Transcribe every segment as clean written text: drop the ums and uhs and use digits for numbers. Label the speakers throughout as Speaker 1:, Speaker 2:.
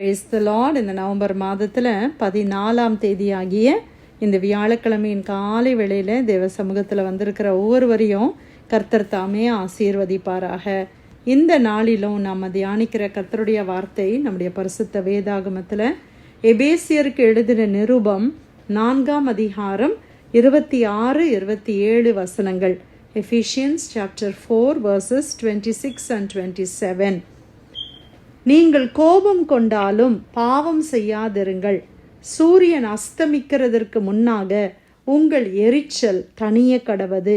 Speaker 1: Praise the Lord. இந்த November மாதத்தில் 14ஆம் தேதியாகிய இந்த வியாழக்கிழமையின் காலை வேளையில் தேவ சமூகத்தில் வந்திருக்கிற ஒவ்வொருவரையும் கர்த்தர் தாமே ஆசீர்வதிப்பாராக. இந்த நாளிலும் நாம் தியானிக்கிற கர்த்தருடைய வார்த்தை நம்முடைய பரிசுத்த வேதாகமத்தில் எபேசியருக்கு எழுதின நிருபம் 4ஆம் அதிகாரம் 26-27 வசனங்கள். Ephesians chapter 4 verses 26 and 27. நீங்கள் கோபம் கொண்டாலும் பாவம் செய்யாதிருங்கள். சூரியன் அஸ்தமிக்கிறதற்கு முன்னாக உங்கள் எரிச்சல் தணிய கடவது.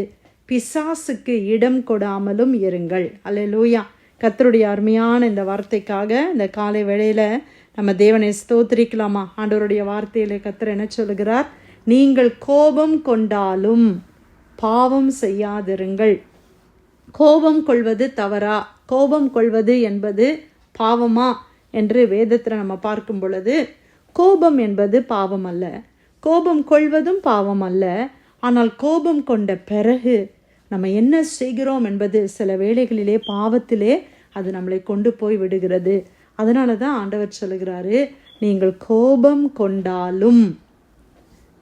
Speaker 1: பிசாசுக்கு இடம் கொடாமலும் இருங்கள். அல்லேலூயா. கர்த்தருடைய அருமையான இந்த வார்த்தைக்காக இந்த காலை வேளையில் நம்ம தேவனை ஸ்தோத்திரிக்கலாமா? ஆண்டவருடைய வார்த்தையிலே கர்த்தர் என்ன சொல்லுகிறார்? நீங்கள் கோபம் கொண்டாலும் பாவம் செய்யாதிருங்கள். கோபம் கொள்வது தவறா? கோபம் கொள்வது என்பது பாவமா என்று வேதத்தில் நம்ம பார்க்கும் பொழுது, கோபம் என்பது பாவம் அல்ல, கோபம் கொள்வதும் பாவம் அல்ல. ஆனால் கோபம் கொண்ட பிறகு நம்ம என்ன செய்கிறோம் என்பது சில வேளைகளிலே பாவத்திலே அது நம்மளை கொண்டு போய் விடுகிறது. அதனால தான் ஆண்டவர் சொல்லுகிறாரு, நீங்கள் கோபம் கொண்டாலும்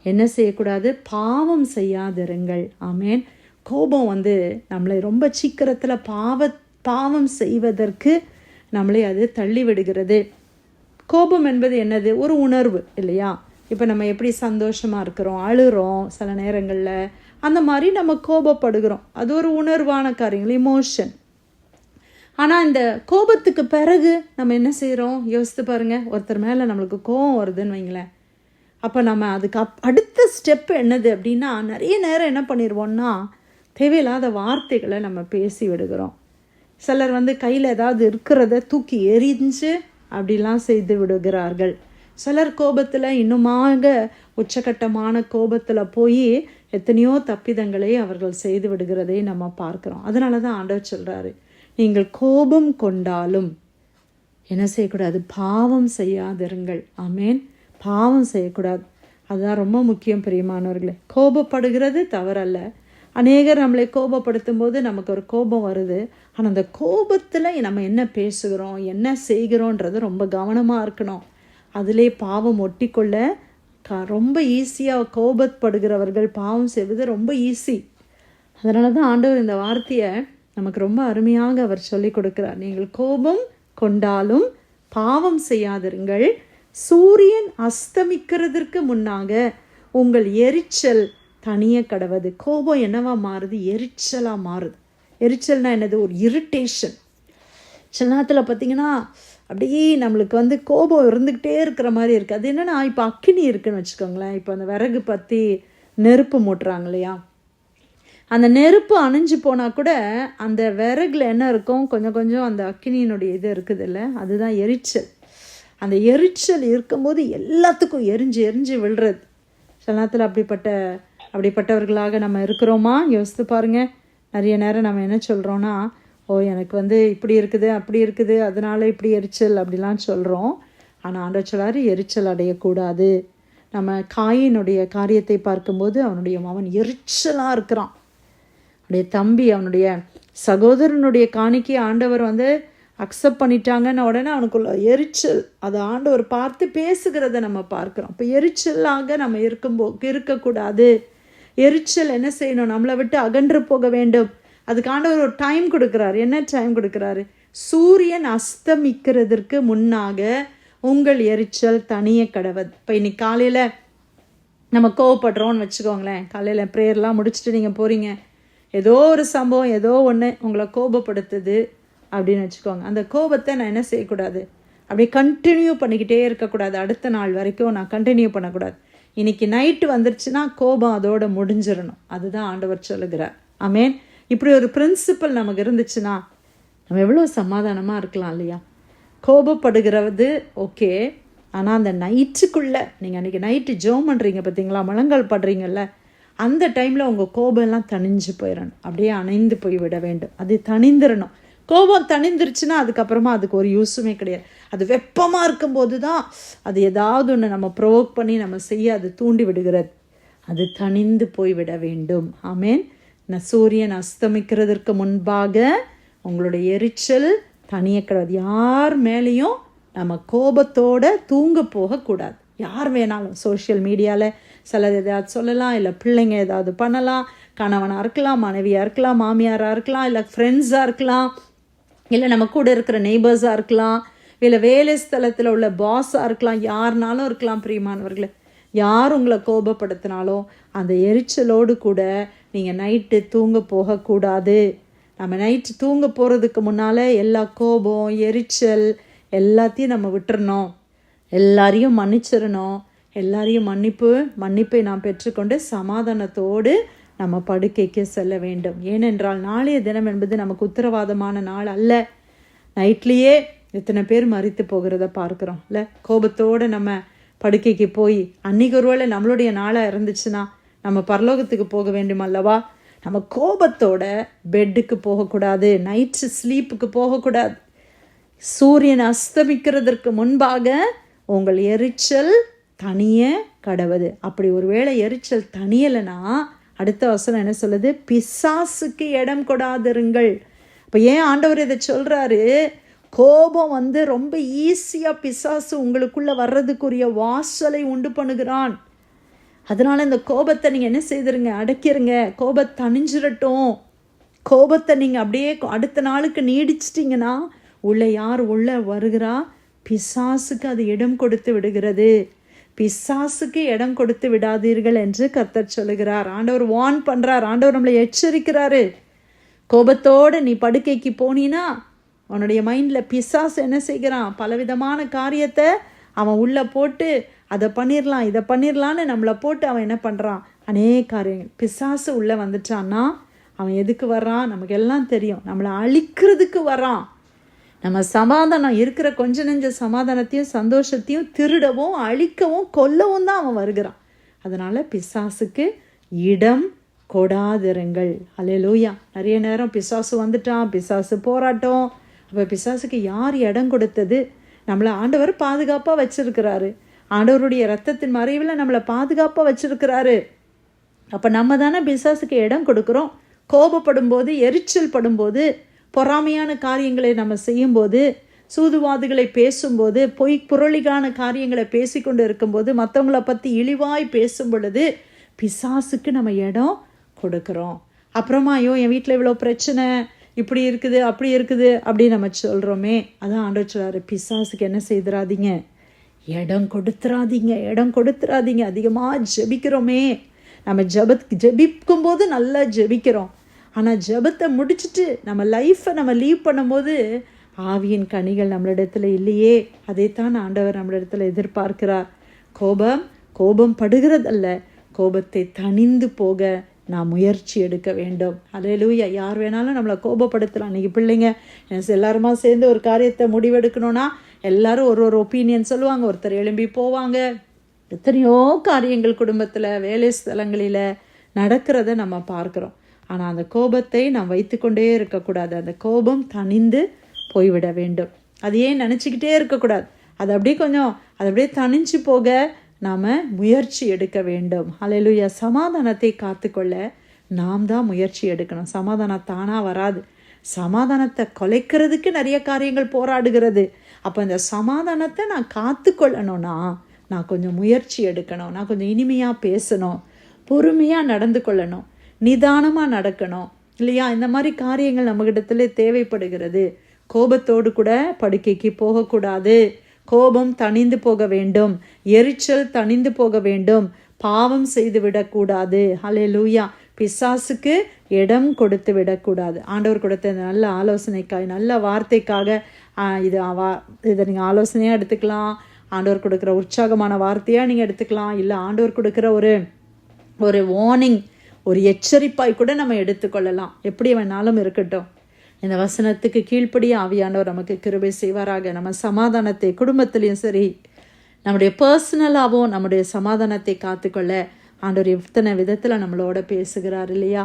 Speaker 1: என்ன செய்யக்கூடாது? பாவம் செய்யாதிருங்கள். ஆமேன். கோபம் நம்மளை ரொம்ப சீக்கிரத்தில் பாவம் செய்வதற்கு நம்மளை அது தள்ளி விடுகிறது. கோபம் என்பது என்னது? ஒரு உணர்வு இல்லையா? இப்போ நம்ம எப்படி சந்தோஷமாக இருக்கிறோம், அழுகிறோம் சில நேரங்களில், அந்த மாதிரி நம்ம கோபப்படுகிறோம். அது ஒரு உணர்வான காரியங்கள், இமோஷன். ஆனால் இந்த கோபத்துக்கு பிறகு நம்ம என்ன செய்கிறோம்? யோசித்து பாருங்கள். ஒருத்தர் மேலே நம்மளுக்கு கோபம் வருதுன்னு வைங்களேன். அப்போ நம்ம அதுக்கு அடுத்த ஸ்டெப் என்னது அப்படின்னா, நிறைய நேரம் என்ன பண்ணிடுவோம்னா, தேவையில்லாத வார்த்தைகளை நம்ம பேசி விடுகிறோம். சிலர் கையில் ஏதாவது இருக்கிறத தூக்கி எரிஞ்சு அப்படிலாம் செய்து விடுகிறார்கள். சிலர் கோபத்தில் இன்னுமாக உச்சகட்டமான கோபத்தில் போய் எத்தனையோ தப்பிதங்களை அவர்கள் செய்து விடுகிறதை நம்ம பார்க்குறோம். அதனால தான் ஆண்டவர் சொல்கிறாரு, நீங்கள் கோபம் கொண்டாலும் என்ன செய்யக்கூடாது? பாவம் செய்யாதிருங்கள். ஆமேன். பாவம் செய்யக்கூடாது. அதுதான் ரொம்ப முக்கியம் பிரியமானவர்களே. கோபப்படுகிறது தவறல்ல. அநேகர் நம்மளை கோபப்படுத்தும் போது நமக்கு ஒரு கோபம் வருது. ஆனால் அந்த கோபத்தில் நம்ம என்ன பேசுகிறோம், என்ன செய்கிறோன்றது ரொம்ப கவனமாக இருக்கணும். அதிலே பாவம் ஒட்டிக்கொள்ள ரொம்ப ஈஸியாக, கோபப்படுகிறவர்கள் பாவம் செய்வது ரொம்ப ஈஸி. அதனால தான் ஆண்டவர் இந்த வார்த்தையை நமக்கு ரொம்ப அருமையாக அவர் சொல்லி கொடுக்கிறார். நீங்கள் கோபம் கொண்டாலும் பாவம் செய்யாதிருங்கள். சூரியன் அஸ்தமிக்கிறதற்கு முன்னாக உங்கள் எரிச்சல் தனிய கடவது. கோபம் என்னவா மாறுது? எரிச்சலாக மாறுது. எரிச்சல்னா என்னது? ஒரு இரிட்டேஷன். சில நேரத்தில் பார்த்திங்கன்னா அப்படியே நம்மளுக்கு கோபம் இருந்துக்கிட்டே இருக்கிற மாதிரி இருக்குது. அது என்னென்னா, இப்போ அக்கினி இருக்குதுன்னு வச்சுக்கோங்களேன். இப்போ அந்த விறகு பற்றி நெருப்பு மூட்டுறாங்க இல்லையா? அந்த நெருப்பு அணைஞ்சு போனால் கூட அந்த விறகுல என்ன இருக்கும்? கொஞ்சம் கொஞ்சம் அந்த அக்கினியினுடைய இது இருக்குது இல்லை? அதுதான் எரிச்சல். அந்த எரிச்சல் இருக்கும்போது எல்லாத்துக்கும் எரிஞ்சு எரிஞ்சு விழுறது. சில நேரத்தில் அப்படிப்பட்டவர்களாக நம்ம இருக்கிறோமா? யோசித்து பாருங்கள். நிறைய நேரம் நம்ம என்ன சொல்கிறோன்னா, எனக்கு இப்படி இருக்குது, அப்படி இருக்குது, அதனால இப்படி எரிச்சல் அப்படிலாம் சொல்கிறோம். ஆனால் ஆண்டவர் சொல்லாரு, எரிச்சல் அடையக்கூடாது. நம்ம காயினுடைய காரியத்தை பார்க்கும்போது அவன் எரிச்சலாக இருக்கிறான். அவனுடைய தம்பி, அவனுடைய சகோதரனுடைய காணிக்கை ஆண்டவர் அக்செப்ட் பண்ணிட்டாங்கன்னு உடனே அவனுக்குள்ள எரிச்சல். அதை ஆண்டவர் பார்த்து பேசுகிறத நம்ம பார்க்குறோம். இப்போ எரிச்சலாக நம்ம இருக்கக்கூடாது. எரிச்சல் என்ன செய்யணும்? நம்மளை விட்டு அகன்று போக வேண்டும். அதுக்கு ஆண்டவர் ஒரு டைம் கொடுக்குறாரு. என்ன டைம் கொடுக்குறாரு? சூரியன் அஸ்தமிக்கிறதற்கு முன்னாக உங்கள் எரிச்சல் தனிய கடவது. இப்போ இன்னைக்கு காலையில் நம்ம கோவப்படுறோன்னு வச்சுக்கோங்களேன். காலையில் ப்ரேயர்லாம் முடிச்சுட்டு நீங்கள் போகிறீங்க, ஏதோ ஒரு சம்பவம், ஏதோ ஒன்று உங்களை கோபப்படுத்துது அப்படின்னு வச்சுக்கோங்க. அந்த கோபத்தை நான் என்ன செய்யக்கூடாது? அப்படியே கண்டினியூ பண்ணிக்கிட்டே இருக்கக்கூடாது. அடுத்த நாள் வரைக்கும் நான் கண்டினியூ பண்ணக்கூடாது. இன்னைக்கு நைட்டு வந்துருச்சுன்னா கோபம் அதோட முடிஞ்சிடணும். அதுதான் ஆண்டவர் சொல்லுகிறார். ஆமேன். இப்படி ஒரு பிரின்சிபல் நமக்கு இருந்துச்சுன்னா நம்ம எவ்வளோ சமாதானமாக இருக்கலாம் இல்லையா? கோபப்படுகிறது ஓகே, ஆனால் அந்த நைட்டுக்குள்ளே நீங்கள் அன்றைக்கி நைட்டு ஜெபம் பண்ணுறீங்க பார்த்தீங்களா, முழங்கால் படுறீங்கல்ல, அந்த டைமில் உங்கள் கோபம்லாம் தணிஞ்சு போயிடணும். அப்படியே அணைந்து போய் விட வேண்டும். அது தணிந்துடணும். கோபம் தணிந்துருச்சுன்னா அதுக்கப்புறமா அதுக்கு ஒரு யூஸுமே கிடையாது. அது வெப்பமாக இருக்கும்போது தான் அது ஏதாவது ஒன்று நம்ம ப்ரோவோக் பண்ணி நம்ம செய்ய அது தூண்டி விடுகிறது. அது தணிந்து போய்விட வேண்டும். ஆமேன். சூரியன் அஸ்தமிக்கிறதற்கு முன்பாக உங்களுடைய எரிச்சல் தனிய கிடையாது. யார் மேலேயும் நம்ம கோபத்தோடு தூங்க போகக்கூடாது. யார் வேணாலும் சோஷியல் மீடியாவில் சிலர் எதாவது சொல்லலாம், இல்லை பிள்ளைங்க ஏதாவது பண்ணலாம், கணவனாக இருக்கலாம், மனைவியாக இருக்கலாம், மாமியாராக இருக்கலாம், இல்லை ஃப்ரெண்ட்ஸாக இருக்கலாம், இல்லை நம்ம கூட இருக்கிற நெய்பர்ஸாக இருக்கலாம், இல்லை வேலை ஸ்தலத்தில் உள்ள பாஸாக இருக்கலாம், யாருனாலும் இருக்கலாம். பிரியமானவர்களே, யார் உங்களை கோபப்படுத்தினாலும் அந்த எரிச்சலோடு கூட நீங்கள் நைட்டு தூங்க போகக்கூடாது. நம்ம நைட்டு தூங்க போகிறதுக்கு முன்னால் எல்லா கோபம், எரிச்சல் எல்லாத்தையும் நம்ம விட்டுறணும். எல்லாரையும் மன்னிச்சிடணும். எல்லாரையும் மன்னிப்பை நாம் பெற்றுக்கொண்டு சமாதானத்தோடு நம்ம படுக்கைக்கு செல்ல வேண்டும். ஏனென்றால் நாளைய தினம் என்பது நமக்கு உத்தரவாதமான நாள் அல்ல. நைட்லேயே எத்தனை பேர் மரித்து போகிறத பார்க்குறோம் இல்லை? கோபத்தோடு நம்ம படுக்கைக்கு போய் அன்றைக்கி ஒருவேளை நம்மளுடைய நாளாக இருந்துச்சுன்னா நம்ம பரலோகத்துக்கு போக வேண்டும் அல்லவா? நம்ம கோபத்தோட பெட்டுக்கு போகக்கூடாது, நைட்டு ஸ்லீப்புக்கு போகக்கூடாது. சூரியன் அஸ்தமிக்கிறதற்கு முன்பாக உங்கள் எரிச்சல் தனிய கடவுது. அப்படி ஒருவேளை எரிச்சல் தனியலைன்னா அடுத்த வசனம் என்ன சொல்லுது? பிசாசுக்கு இடம் கொடாதிருங்கள். இப்போ ஏன் ஆண்டவர் இதை சொல்கிறாரு? கோபம் ரொம்ப ஈஸியாக பிசாசு உங்களுக்குள்ளே வர்றதுக்குரிய வாசலை உண்டு பண்ணுகிறான். அதனால் இந்த கோபத்தை நீங்கள் என்ன செய்திருங்க? அடக்கிருங்க. கோபத்தை தணிஞ்சிடட்டும். கோபத்தை நீங்கள் அப்படியே அடுத்த நாளுக்கு நீடிச்சிட்டிங்கன்னா யார் உள்ளே வருகிறா? பிசாசுக்கு அது இடம் கொடுத்து விடுகிறது. பிசாசுக்கு இடம் கொடுத்து விடாதீர்கள் என்று கர்த்தர் சொல்லுகிறார். ஆண்டவர் வார்ன் பண்ணுறார். ஆண்டவர் நம்மளை எச்சரிக்கிறாரு. கோபத்தோடு நீ படுக்கைக்கு போனீன்னா அவனுடைய மைண்டில் பிசாசு என்ன செய்கிறான்? பலவிதமான காரியத்தை அவன் உள்ளே போட்டு அதை பண்ணிடலாம், இதை பண்ணிடலான்னு நம்மளை போட்டு அவன் என்ன பண்ணுறான்? அநேக காரியங்கள். பிசாசு உள்ளே வந்துட்டான்னா அவன் எதுக்கு வர்றான்? நமக்கு எல்லாம் தெரியும். நம்மளை அழிக்கிறதுக்கு வர்றான். நம்ம சமாதானம் இருக்கிற கொஞ்ச நெஞ்ச சமாதானத்தையும் சந்தோஷத்தையும் திருடவும் அழிக்கவும் கொல்லவும் தான் அவன் வருகிறான். அதனால் பிசாசுக்கு இடம் கொடாதிருங்கள். அல்லேலூயா. நிறைய நேரம் பிசாசு வந்துட்டான், பிசாசு போராட்டம். அப்போ பிசாசுக்கு யார் இடம் கொடுத்தது? நம்மளை ஆண்டவர் பாதுகாப்பாக வச்சிருக்கிறாரு. ஆண்டவருடைய இரத்தத்தின் மறைவில் நம்மளை பாதுகாப்பாக வச்சிருக்கிறாரு. அப்போ நம்ம தானே பிசாசுக்கு இடம் கொடுக்குறோம். கோபப்படும் போது, எரிச்சல் படும்போது, பொறாமையான காரியங்களை நம்ம செய்யும்போது, சூதுவாதுகளை பேசும்போது, புரளிகான காரியங்களை பேசிக்கொண்டு இருக்கும்போது, மற்றவங்களை பற்றி இழிவாய் பேசும் பொழுது பிசாசுக்கு நம்ம இடம் கொடுக்குறோம். அப்புறமா ஐயோ என் வீட்டில் இவ்வளோ பிரச்சனை, இப்படி இருக்குது, அப்படி இருக்குது அப்படின்னு நம்ம சொல்கிறோமே. அதான் ஆண்டவர் சொல்றாரு, பிசாசுக்கு என்ன செய்திடாதீங்க? இடம் கொடுத்துறாதீங்க. அதிகமாக ஜெபிக்கிறோமே. நம்ம ஜெபிக்கும் போது நல்லா ஜெபிக்கிறோம். ஆனால் ஜெபத்தை முடிச்சுட்டு நம்ம லைஃப்பை நம்ம லீவ் பண்ணும்போது ஆவியின் கனிகள் நம்மளிடத்துல இல்லையே. அதைத்தான் ஆண்டவர் நம்மளிடத்துல எதிர்பார்க்கிறார். கோபம் படுகிறதல்ல, கோபத்தை தணிந்து போக நான் முயற்சி எடுக்க வேண்டும். அல்லேலூயா. யார் வேணாலும் நம்மளை கோபப்படுத்தலாம். இன்றைக்கி பிள்ளைங்க எல்லாருமா சேர்ந்து ஒரு காரியத்தை முடிவெடுக்கணும்னா எல்லாரும் ஒரு ஒப்பீனியன் சொல்லுவாங்க. ஒருத்தர் எழும்பி போவாங்க. எத்தனையோ காரியங்கள் குடும்பத்தில், வேலை ஸ்தலங்களில் நடக்கிறத நம்ம பார்க்குறோம். ஆனால் அந்த கோபத்தை நாம் வைத்துக்கொண்டே இருக்கக்கூடாது. அந்த கோபம் தணிந்து போய்விட வேண்டும். அதையே நினச்சிக்கிட்டே இருக்கக்கூடாது. அது அப்படியே தணிஞ்சு போக நாம் முயற்சி எடுக்க வேண்டும். அல்லேலூயா. சமாதானத்தை காத்துக்கொள்ள நாம் தான் முயற்சி எடுக்கணும். சமாதானம் தானாக வராது. சமாதானத்தை கொலைக்கிறதுக்கு நிறைய காரியங்கள் போராடுகிறது. அப்போ இந்த சமாதானத்தை நான் காத்துக்கொள்ளணும்னா நான் கொஞ்சம் முயற்சி எடுக்கணும். நான் கொஞ்சம் இனிமையாக பேசணும், பொறுமையாக நடந்து கொள்ளணும், நிதானமாக நடக்கணும் இல்லையா? இந்த மாதிரி காரியங்கள் நம்மகிட்டத்துல தேவைப்படுகிறது. கோபத்தோடு கூட படுக்கைக்கு போகக்கூடாது. கோபம் தணிந்து போக வேண்டும். எரிச்சல் தணிந்து போக வேண்டும். பாவம் செய்து விடக்கூடாது. ஹல்லேலூயா. பிசாசுக்கு இடம் கொடுத்து விடக்கூடாது. ஆண்டவர் கொடுத்த இந்த நல்ல ஆலோசனைக்காக, நல்ல வார்த்தைக்காக இதை நீங்கள் ஆலோசனையாக எடுத்துக்கலாம். ஆண்டவர் கொடுக்குற உற்சாகமான வார்த்தையாக நீங்கள் எடுத்துக்கலாம். இல்லை ஆண்டவர் கொடுக்குற ஒரு வார்னிங், ஒரு எச்சரிப்பாய் கூட நம்ம எடுத்துக்கொள்ளலாம். எப்படி வேணாலும் இருக்கட்டும். இந்த வசனத்துக்கு கீழ்ப்படி ஆவியானவர் நமக்கு கிருபை செய்வாராக. நம்ம சமாதானத்தை குடும்பத்திலையும் சரி, நம்முடைய பர்சனலாகவும் நம்முடைய சமாதானத்தை காத்துக்கொள்ள ஆண்டவர் எத்தனை விதத்தில் நம்மளோட பேசுகிறார் இல்லையா?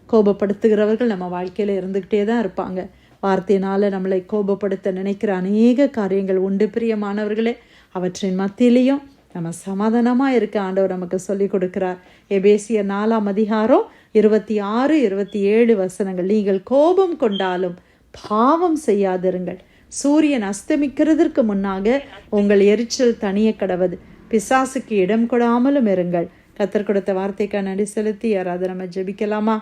Speaker 1: கோபப்படுத்துகிறவர்கள் நம்ம வாழ்க்கையில் இருந்துக்கிட்டே தான் இருப்பாங்க. வார்த்தையினால் நம்மளை கோபப்படுத்த நினைக்கிற அநேக காரியங்கள் உண்டு. பிரியமானவர்களே, அவற்றின் மத்தியிலையும் நம்ம சமாதானமாக இருக்க ஆண்டவர் நமக்கு சொல்லி கொடுக்கிறார். எபேசியர் 4ஆம் அதிகாரம் 26, 27 வசனங்கள். நீங்கள் கோபம் கொண்டாலும் பாவம் செய்யாதிருங்கள், சூரியன் அஸ்தமிக்கிறதற்கு முன்னாக உங்கள் எரிச்சல் தனிய கடவது. பிசாசுக்கு இடம் கொடாமலும் இருங்கள். கர்த்தர் கொடுத்த வார்த்தைக்காக நன்றி செலுத்தி யாராவது நம்ம ஜெபிக்கலாமா?